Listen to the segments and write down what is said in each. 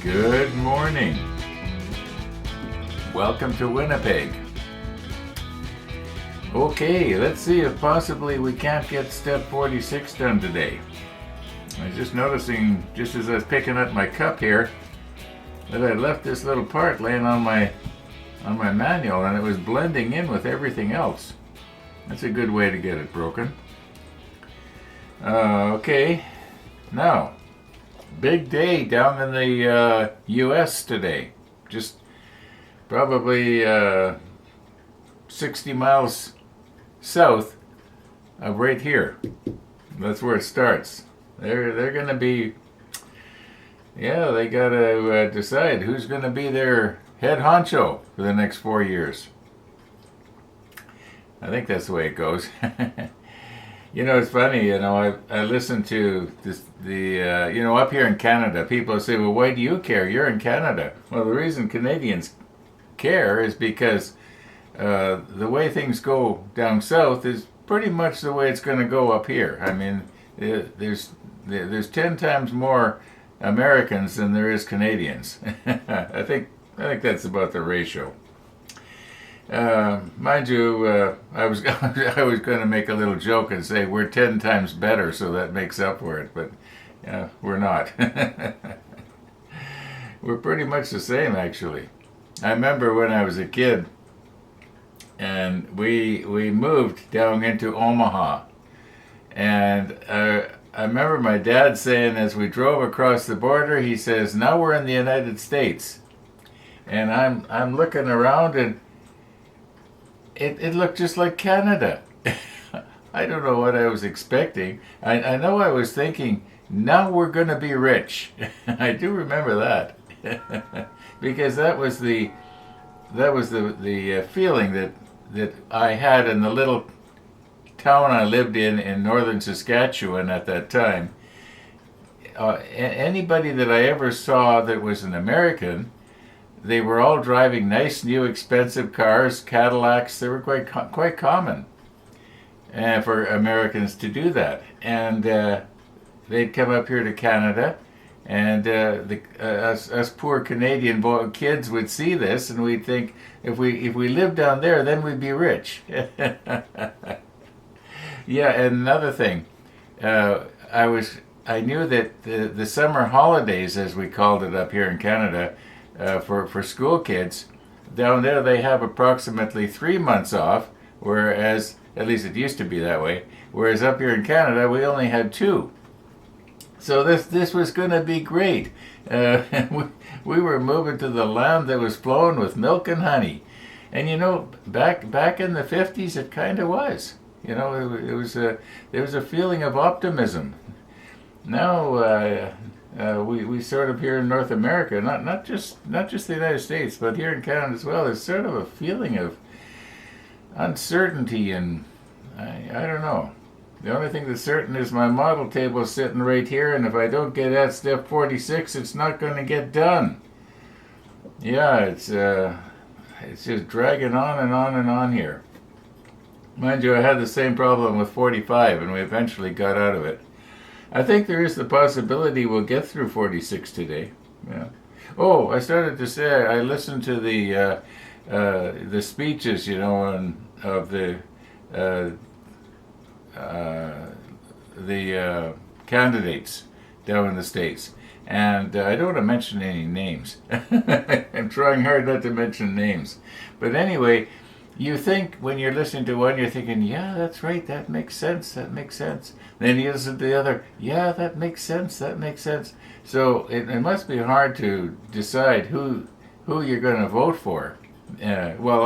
Good morning. Welcome to Winnipeg. Okay, let's see if possibly we can't get step 46 done today. I was just noticing, just as I was picking up my cup here, that I left this little part laying on my manual and it was blending in with everything else. That's a good way to get it broken. Okay, now, big day down in the US today. Just probably 60 miles south of right here. That's where it starts. They're going to be, yeah, they got to decide who's going to be their head honcho for the next 4 years. I think that's the way it goes. You know, it's funny, I listen to this, up here in Canada, people say, well, why do you care? You're in Canada. Well, the reason Canadians care is because the way things go down south is pretty much the way it's going to go up here. I mean, there's 10 times more Americans than there is Canadians. I think that's about the ratio. Mind you, I was going to make a little joke and say we're 10 times better, so that makes up for it, but we're not. We're pretty much the same, actually. I remember when I was a kid, and we moved down into Omaha, and I remember my dad saying as we drove across the border, he says, "Now we're in the United States," and I'm looking around and it looked just like Canada. I don't know what I was expecting. I know I was thinking, now we're going to be rich. I do remember that. Because that was the feeling that I had in the little town I lived in northern Saskatchewan at that time. Anybody that I ever saw that was an American, they were all driving nice, new, expensive cars, Cadillacs. They were quite common for Americans to do that. And they'd come up here to Canada, and us poor Canadian kids would see this, and we'd think, if we lived down there, then we'd be rich. Yeah, and another thing, I knew that the summer holidays, as we called it up here in Canada, for school kids, down there they have approximately 3 months off, whereas, at least it used to be that way, whereas up here in Canada we only had 2. So this was going to be great. We were moving to the land that was flowing with milk and honey. And back in the 50s it kind of was. There was a feeling of optimism. Now we sort of here in North America, not just the United States, but here in Canada as well, there's sort of a feeling of uncertainty, and I don't know. The only thing that's certain is my model table is sitting right here, and if I don't get at step 46, it's not going to get done. Yeah, it's just dragging on and on and on here. Mind you, I had the same problem with 45, and we eventually got out of it. I think there is the possibility we'll get through 46 today. Yeah. Oh, I started to say I listened to the speeches, of the candidates down in the States, and I don't want to mention any names. I'm trying hard not to mention names, but anyway. You think when you're listening to one, you're thinking, yeah, that's right, that makes sense. Then you listen to the other, yeah, that makes sense. So it must be hard to decide who you're going to vote for. Well,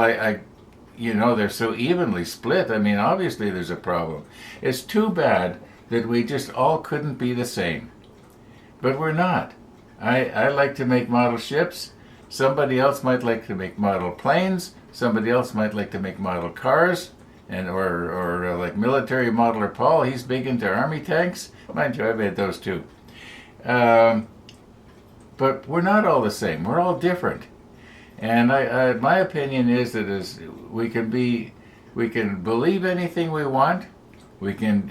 they're so evenly split. I mean, obviously there's a problem. It's too bad that we just all couldn't be the same. But we're not. I like to make model ships. Somebody else might like to make model planes. Somebody else might like to make model cars, or like military modeler Paul. He's big into army tanks. Mind you, I've had those too. But we're not all the same. We're all different. And my opinion is that we can believe anything we want. We can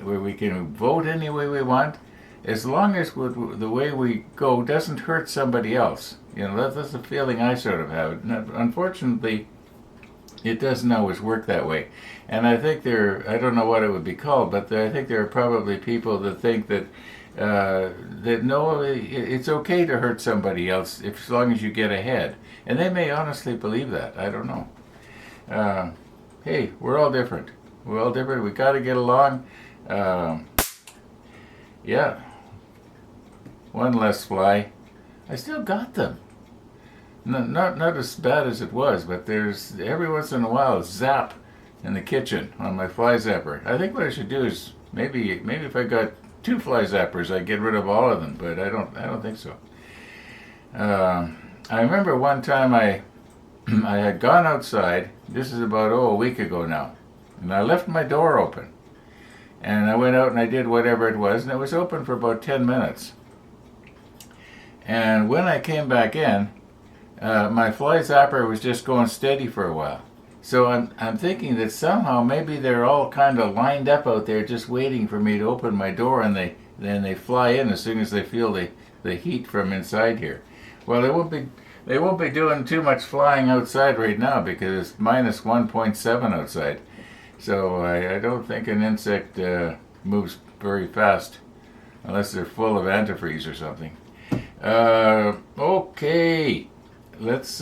vote any way we want. as long as the way we go doesn't hurt somebody else. That's the feeling I sort of have. Unfortunately, it doesn't always work that way. And I think I don't know what it would be called, but I think there are probably people that think that no, it's okay to hurt somebody else as long as you get ahead. And they may honestly believe that. I don't know. Hey, we're all different. We're all different. We got to get along. Yeah. One less fly. I still got them. Not as bad as it was, but there's every once in a while a zap in the kitchen on my fly zapper. I think what I should do is maybe if I got 2 fly zappers, I'd get rid of all of them, but I don't think so. I remember one time I had gone outside. This is about a week ago now, and I left my door open, and I went out and I did whatever it was, and it was open for about 10 minutes. And when I came back in, my fly zapper was just going steady for a while. So I'm thinking that somehow maybe they're all kind of lined up out there just waiting for me to open my door, and they fly in as soon as they feel the heat from inside here. Well, they won't be doing too much flying outside right now because it's minus 1.7 outside. So I don't think an insect moves very fast unless they're full of antifreeze or something. Okay. Let's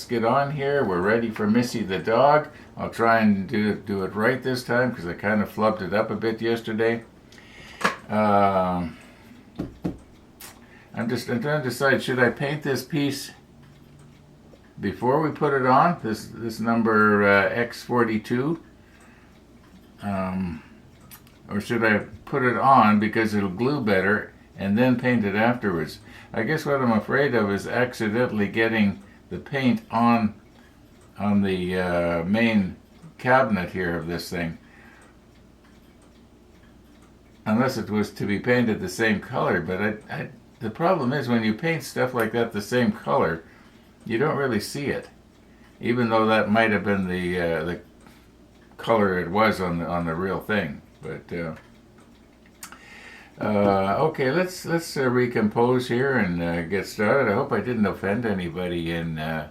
get on here. We're ready for Missy the dog. I'll try and do it right this time because I kind of flubbed it up a bit yesterday. I'm trying to decide, should I paint this piece before we put it on? This number X42, or should I put it on because it'll glue better and then paint it afterwards? I guess what I'm afraid of is accidentally getting the paint on the main cabinet here of this thing. Unless it was to be painted the same color, but the problem is when you paint stuff like that the same color, you don't really see it, even though that might have been the color it was on the real thing. But okay, let's recompose here and get started. I hope I didn't offend anybody in the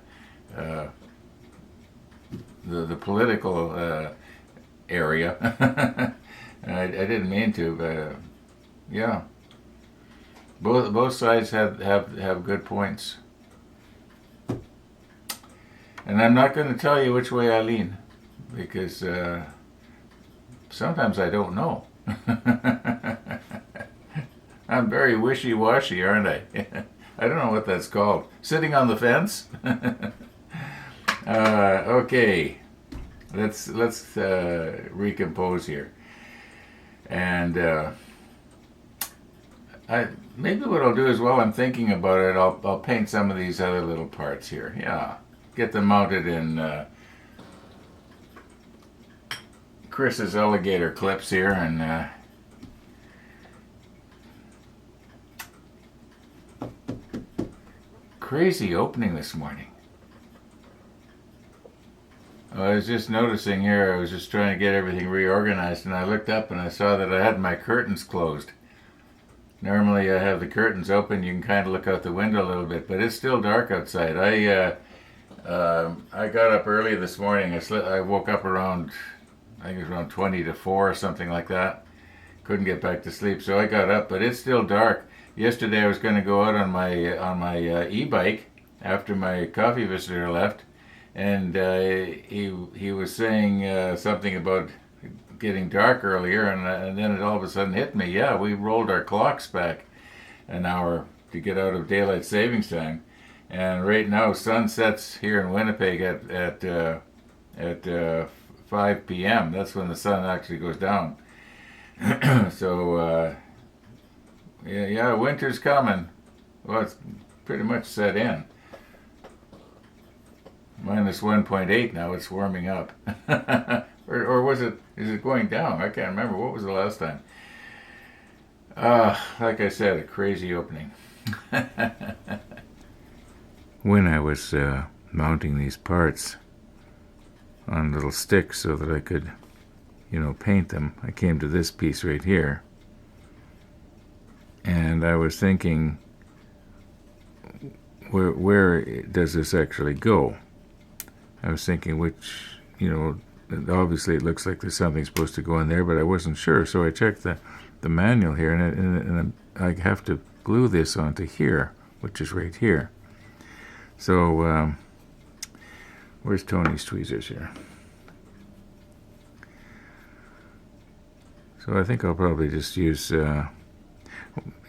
political area. I didn't mean to, but yeah, both sides have good points, and I'm not going to tell you which way I lean because sometimes I don't know. I'm very wishy-washy, aren't I? I don't know what that's called. Sitting on the fence? Okay, let's recompose here. And maybe what I'll do is while I'm thinking about it, I'll paint some of these other little parts here. Yeah, get them mounted in Chris's alligator clips here, and crazy opening this morning. I was just noticing here, I was just trying to get everything reorganized, and I looked up and I saw that I had my curtains closed. Normally I have the curtains open, you can kind of look out the window a little bit, but it's still dark outside. I got up early this morning. I woke up around, I think it was around 20 to 4 or something like that. Couldn't get back to sleep, so I got up, but it's still dark. Yesterday I was going to go out on my e-bike after my coffee visitor left, and he was saying something about getting dark earlier, and then it all of a sudden hit me. Yeah, we rolled our clocks back an hour to get out of daylight savings time, and right now sun sets here in Winnipeg at 5 p.m. That's when the sun actually goes down. So yeah, winter's coming. Well, it's pretty much set in. Minus 1.8 now, it's warming up. or is it going down? I can't remember. What was the last time? Like I said, a crazy opening. When I was mounting these parts on little sticks so that I could, paint them, I came to this piece right here. And I was thinking, where does this actually go? I was thinking which, obviously it looks like there's something supposed to go in there, but I wasn't sure. So I checked the manual here, and I have to glue this onto here, which is right here. So where's Tony's tweezers here? So I think I'll probably just use, I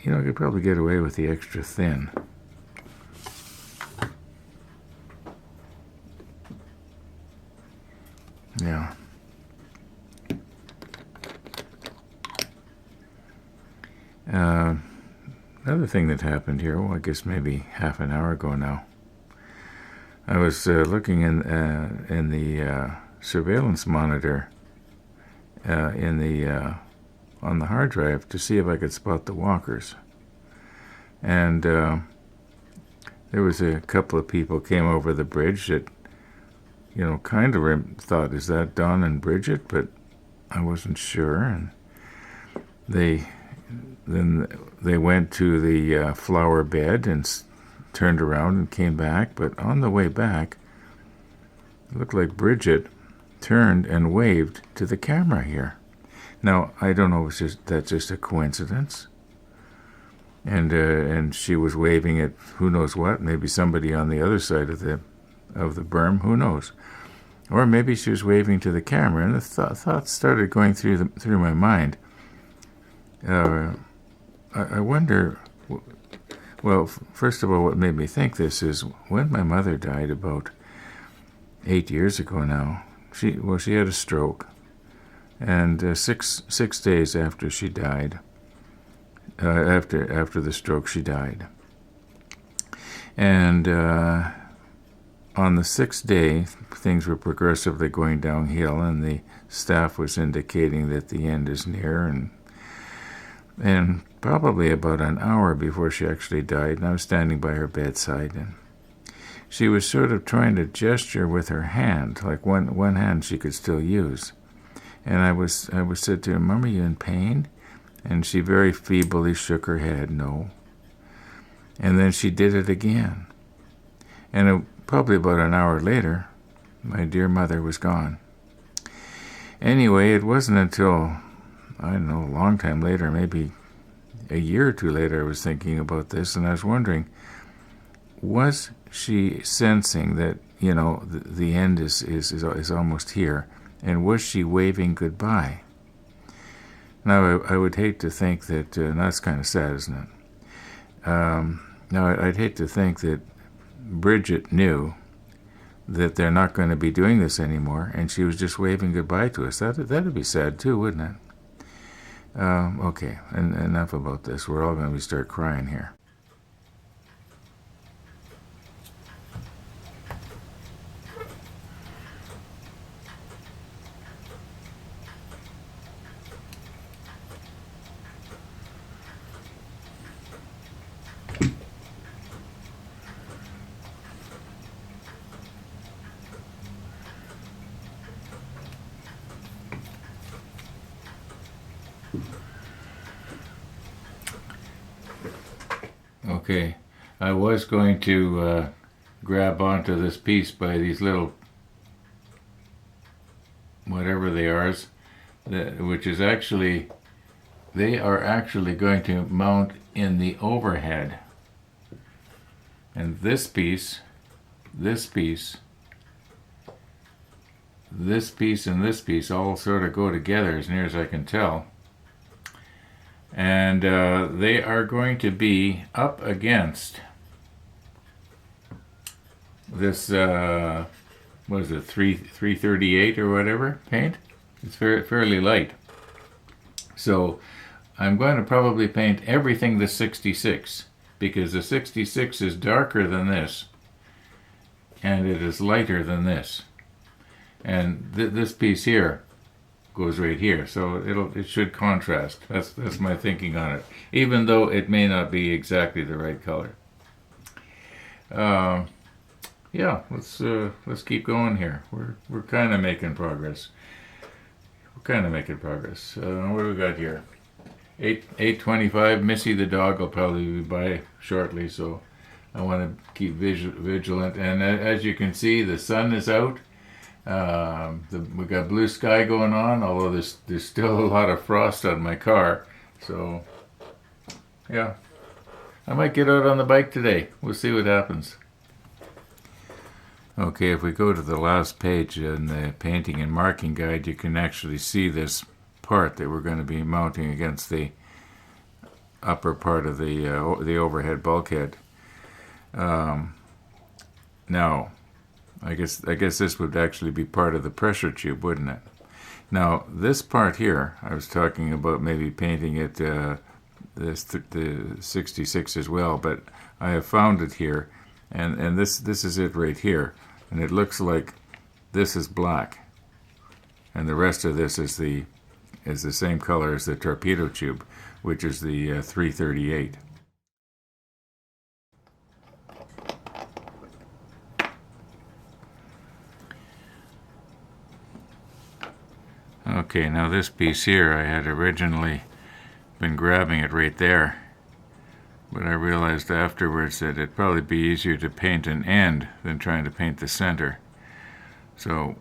could probably get away with the extra thin. Yeah. Another thing that happened here, I guess maybe half an hour ago now, I was looking in the surveillance monitor on the hard drive to see if I could spot the walkers. And there was a couple of people came over the bridge that, kind of thought, is that Don and Bridget? But I wasn't sure. And they went to the flower bed and turned around and came back. But on the way back, it looked like Bridget turned and waved to the camera here. Now, I don't know if that's just a coincidence. And she was waving at who knows what, maybe somebody on the other side of the berm, who knows. Or maybe she was waving to the camera, and the thoughts started going through my mind. I wonder, well, first of all, what made me think this is when my mother died about 8 years ago now. She had a stroke, and six days after she died, after the stroke, she died. And on the sixth day, things were progressively going downhill, and the staff was indicating that the end is near, and probably about an hour before she actually died, and I was standing by her bedside, and she was sort of trying to gesture with her hand, like one hand she could still use. And I was said to her, "Mom, are you in pain?" And she very feebly shook her head, no. And then she did it again. And probably about an hour later, my dear mother was gone. Anyway, it wasn't until, I don't know, a long time later, maybe a year or two later, I was thinking about this, and I was wondering, was she sensing that, the end is almost here, and was she waving goodbye? Now, I would hate to think that, that's kind of sad, isn't it? Now, I'd hate to think that Bridget knew that they're not going to be doing this anymore, and she was just waving goodbye to us. That'd be sad too, wouldn't it? Okay, and enough about this. We're all going to start crying here. Okay, I was going to grab onto this piece by these little, whatever they are, which is actually, they are actually going to mount in the overhead. And this piece, and this piece all sort of go together as near as I can tell. And they are going to be up against this, what is it, 338 or whatever paint. It's fairly light. So I'm going to probably paint everything the 66, because the 66 is darker than this, and it is lighter than this. And this piece here goes right here, so it should contrast. That's my thinking on it, even though it may not be exactly the right color. Yeah, let's keep going here. We're kind of making progress. What do we got here? 8:25. Missy the dog will probably be by shortly, so I want to keep vigilant. And as you can see, the sun is out. We got blue sky going on, although there's still a lot of frost on my car. So, yeah, I might get out on the bike today. We'll see what happens. Okay, if we go to the last page in the painting and marking guide, you can actually see this part that we're going to be mounting against the upper part of the overhead bulkhead. Now, I guess this would actually be part of the pressure tube, wouldn't it? Now, this part here, I was talking about maybe painting it the 66 as well, but I have found it here, and this is it right here, and it looks like this is black, and the rest of this is the same color as the torpedo tube, which is the 338. Okay, now this piece here, I had originally been grabbing it right there, but I realized afterwards that it'd probably be easier to paint an end than trying to paint the center. So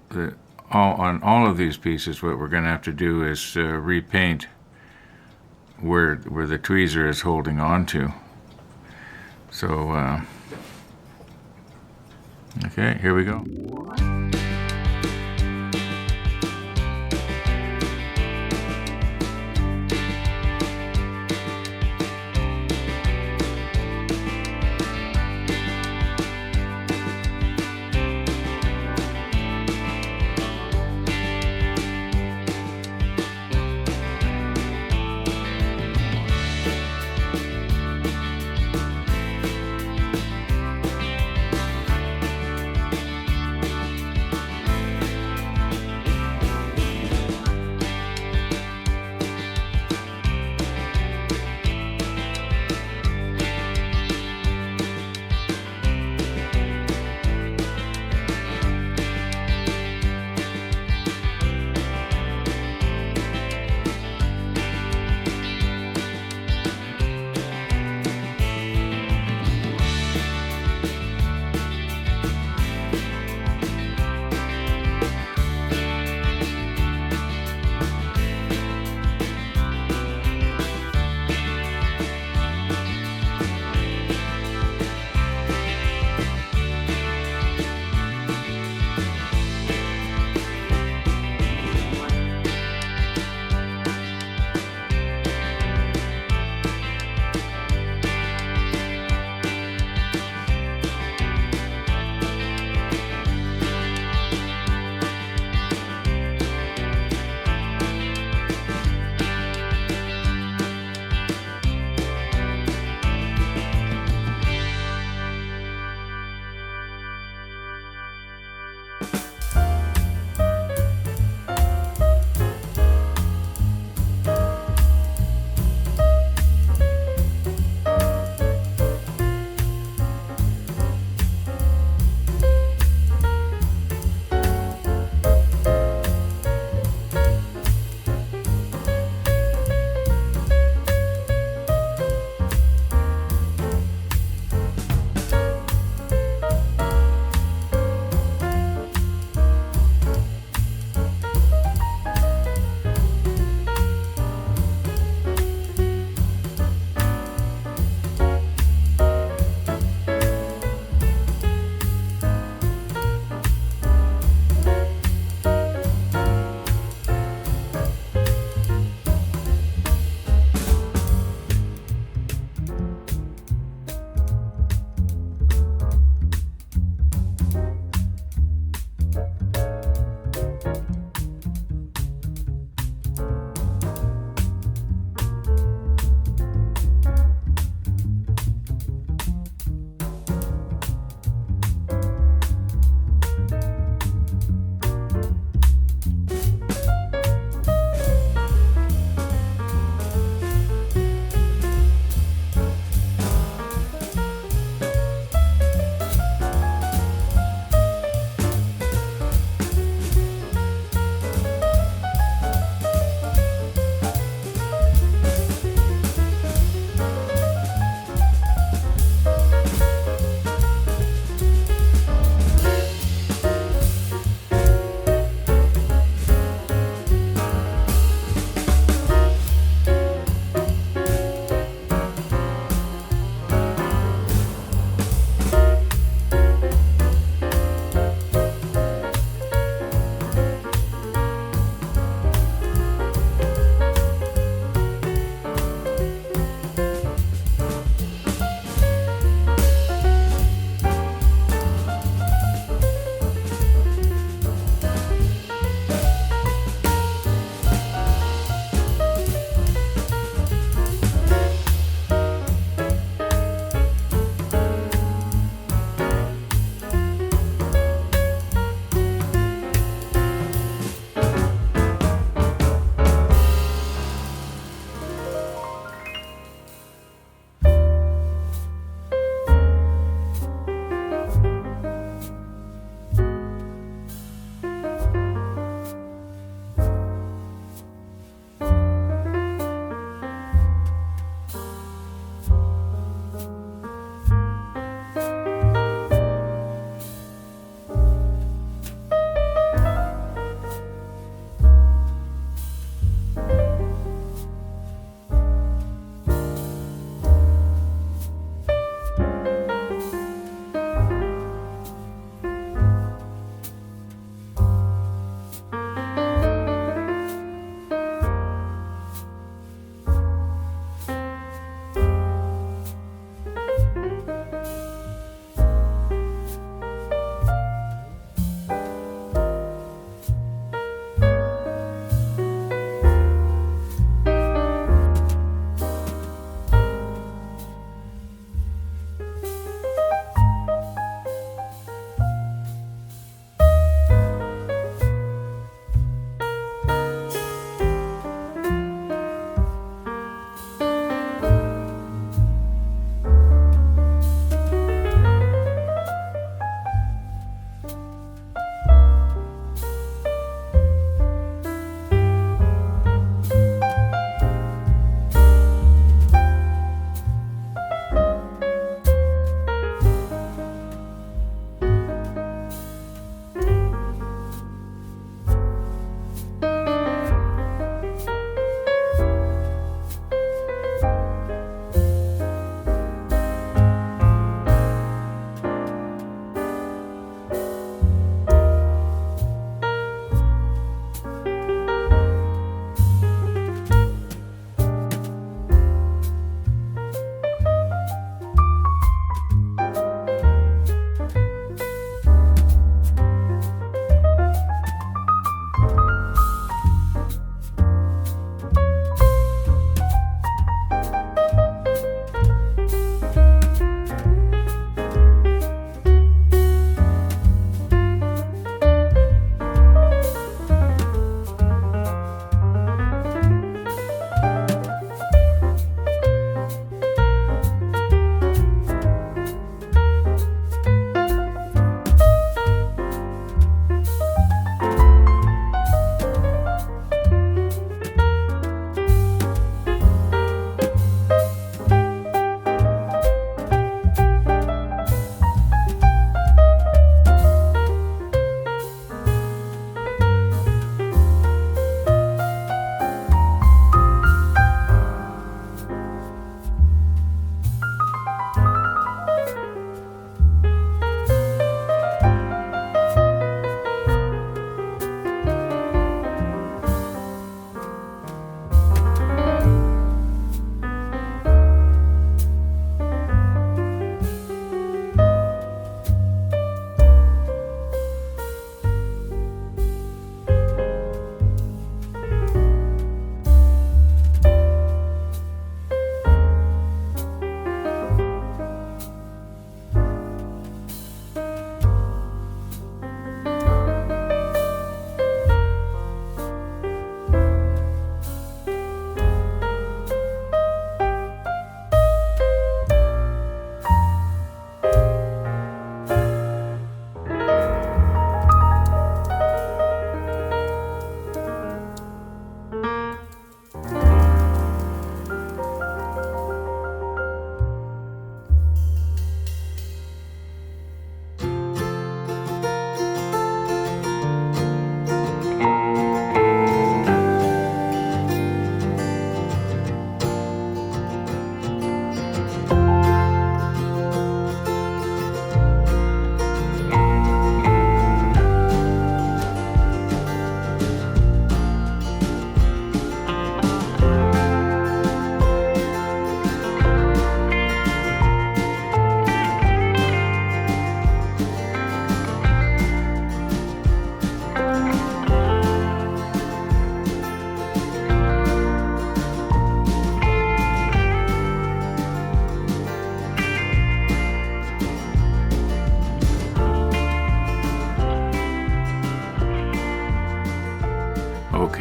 on all of these pieces, what we're going to have to do is repaint where the tweezer is holding on to. So, okay, here we go.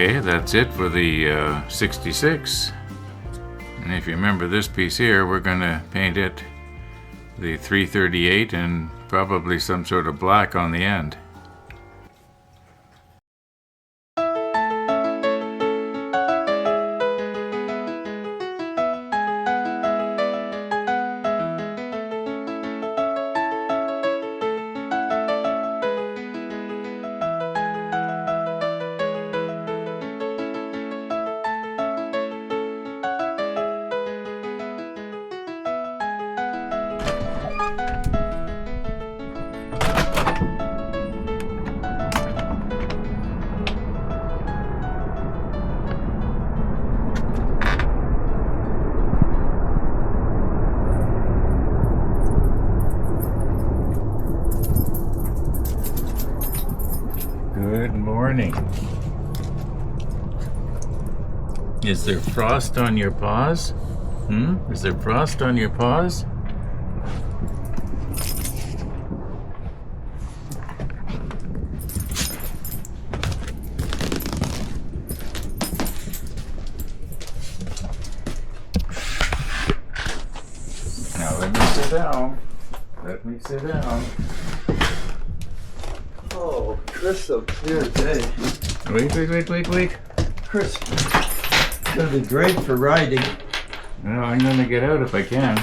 Okay, that's it for the 66. And if you remember this piece here, we're going to paint it the 338 and probably some sort of black on the end. Good morning. Is there frost on your paws? Is there frost on your paws? Now let me sit down. Let me sit down. Oh, crystal clear day. Wait. Crisp. Gonna be great for riding. No, I'm gonna get out if I can.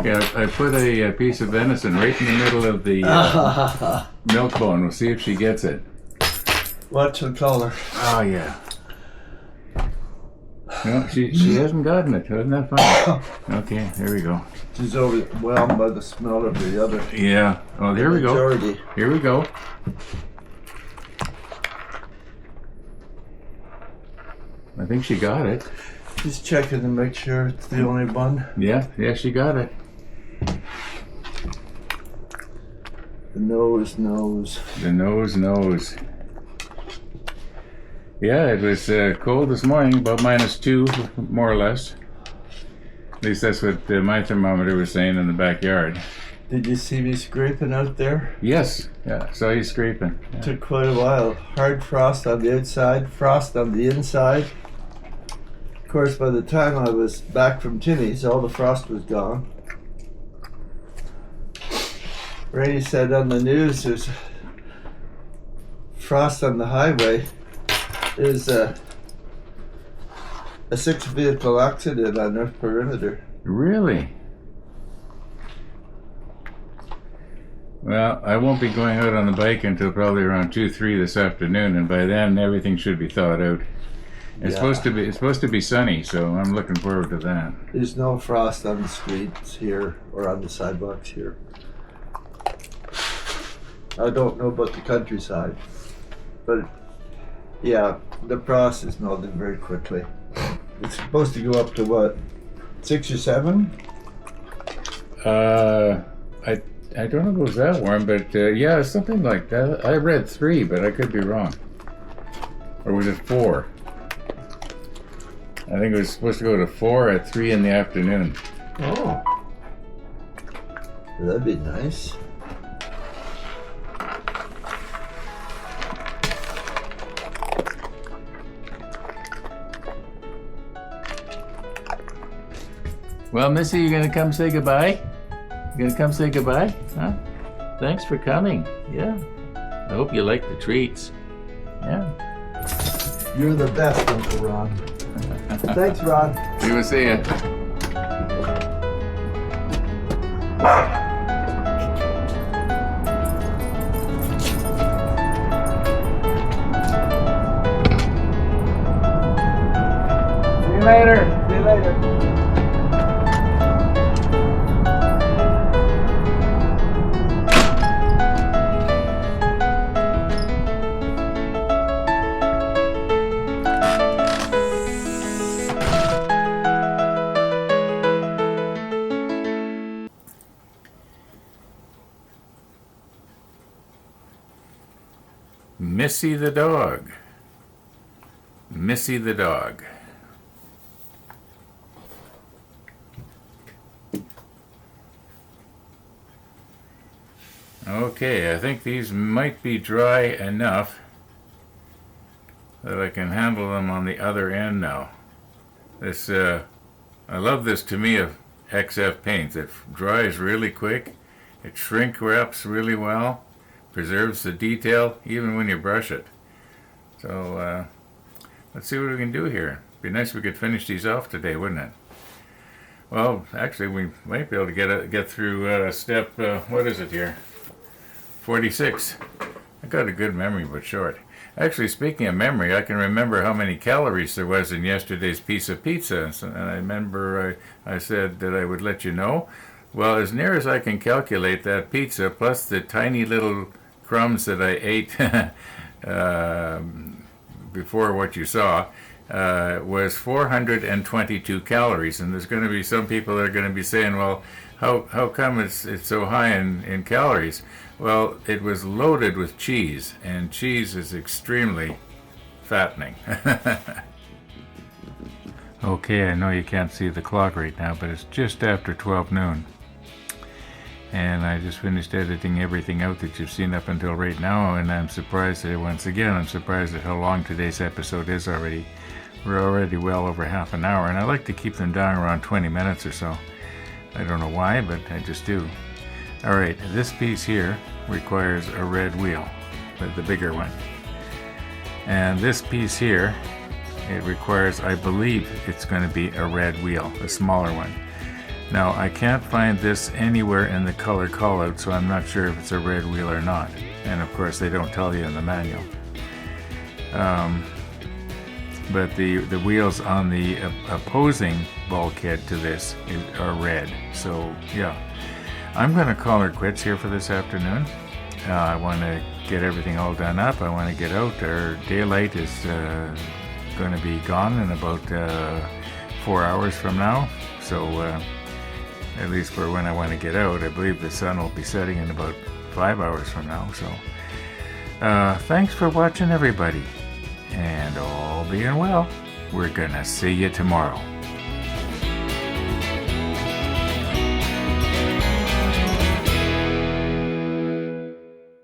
Yeah, I put a piece of venison right in the middle of the milk bone. We'll see if she gets it. Watch the color. Oh yeah. No, she hasn't gotten it. Isn't that funny? Okay, here we go. She's overwhelmed by the smell of the other. Yeah. Oh, here we go. Majority. Here we go. I think she got it. Just checking to make sure it's the only one. Yeah, she got it. The nose knows. The nose. Yeah, it was cold this morning, about -2, more or less. At least that's what my thermometer was saying in the backyard. Did you see me scraping out there? Yes, yeah, saw you scraping. Yeah. Took quite a while. Hard frost on the outside, frost on the inside. Of course, by the time I was back from Timmy's, all the frost was gone. Rainey said on the news there's frost on the highway. There's a 6-vehicle accident on North Perimeter. Really? Well, I won't be going out on the bike until probably around 2-3 this afternoon, and by then everything should be thawed out. It's supposed to be sunny, so I'm looking forward to that. There's no frost on the streets here or on the sidewalks here. I don't know about the countryside, but yeah, the frost is melting very quickly. It's supposed to go up to what, 6 or 7? I don't know if it was that warm, but yeah, something like that. I read 3, but I could be wrong. Or was it 4? I think it was supposed to go to 4 at 3 in the afternoon. Oh, that'd be nice. Well, Missy, you gonna come say goodbye? You gonna come say goodbye? Huh? Thanks for coming. Yeah. I hope you like the treats. Yeah. You're the best, Uncle Ron. Thanks, Ron. We will see you. See you later. See you later. Missy the dog. Missy the dog. Okay, I think these might be dry enough. that I can handle them on the other end now. This I love this Tamiya XF paint. It dries really quick, it shrink wraps really well, preserves the detail even when you brush it. So let's see what we can do here. Be nice if we could finish these off today, wouldn't it? Well, actually, we might be able to get through step, what is it here? 46. I got a good memory, but short. Actually, speaking of memory, I can remember how many calories there was in yesterday's piece of pizza. And I remember I said that I would let you know. Well, as near as I can calculate, that pizza plus the tiny little crumbs that I ate before what you saw was 422 calories. And there's going to be some people that are going to be saying, well, how come it's so high in calories? Well, it was loaded with cheese, and cheese is extremely fattening. Okay, I know you can't see the clock right now, but it's just after 12 noon. And I just finished editing everything out that you've seen up until right now, and I'm surprised at how long today's episode is already. We're already well over half an hour, and I like to keep them down around 20 minutes or so. I don't know why, but I just do. Alright, this piece here requires a red wheel, the bigger one. And this piece here, it requires, I believe it's going to be a red wheel, a smaller one. Now, I can't find this anywhere in the color callout, so I'm not sure if it's a red wheel or not. And of course, they don't tell you in the manual. But the wheels on the opposing bulkhead to this are red. So, yeah. I'm going to call her quits here for this afternoon. I want to get everything all done up. I want to get out. Our daylight is going to be gone in about 4 hours from now. So, at least for when I want to get out. I believe the sun will be setting in about 5 hours from now. So, thanks for watching, everybody. And all being well, we're going to see you tomorrow.